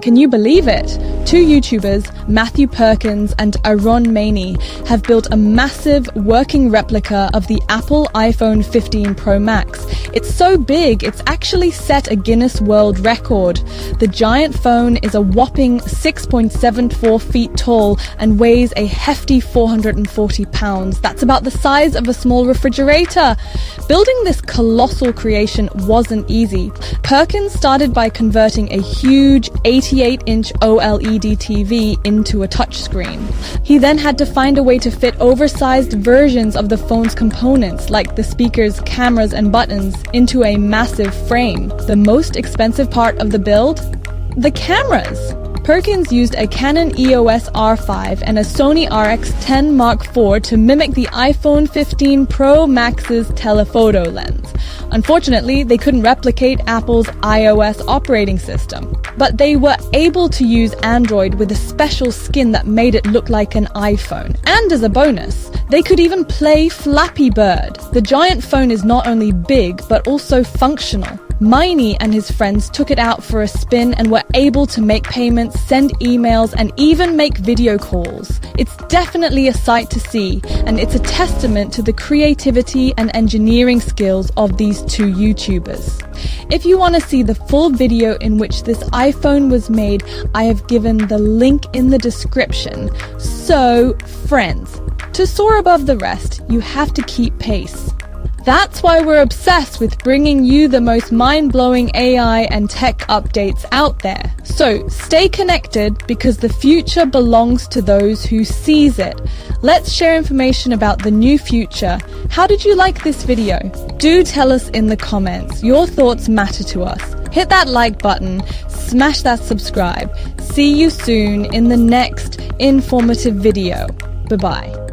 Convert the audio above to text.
Can you believe it? Two YouTubers, Matthew Perkins and Aaron Maney, have built a massive working replica of the Apple iPhone 15 Pro Max. It's so big, it's actually set a Guinness World Record. The giant phone is a whopping 6.74 feet tall and weighs a hefty 440 pounds. That's about the size of a small refrigerator. Building this colossal creation wasn't easy. Perkins started by converting a huge 88-inch OLED TV into a touchscreen. He then had to find a way to fit oversized versions of the phone's components, like the speakers, cameras, and buttons, into a massive frame. The most expensive part of the build? The cameras! Perkins used a Canon EOS R5 and a Sony RX10 Mark IV to mimic the iPhone 15 Pro Max's telephoto lens. Unfortunately, they couldn't replicate Apple's iOS operating system, but they were able to use Android with a special skin that made it look like an iPhone. And as a bonus, they could even play Flappy Bird. The giant phone is not only big, but also functional. Maney and his friends took it out for a spin and were able to make payments, send emails, and even make video calls. It's definitely a sight to see, and it's a testament to the creativity and engineering skills of these two YouTubers. If you want to see the full video in which this iPhone was made, I have given the link in the description. So, friends, to soar above the rest, you have to keep pace. That's why we're obsessed with bringing you the most mind-blowing AI and tech updates out there. So stay connected, because the future belongs to those who seize it. Let's share information about the new future. How did you like this video? Do tell us in the comments. Your thoughts matter to us. Hit that like button, smash that subscribe. See you soon in the next informative video. Bye-bye.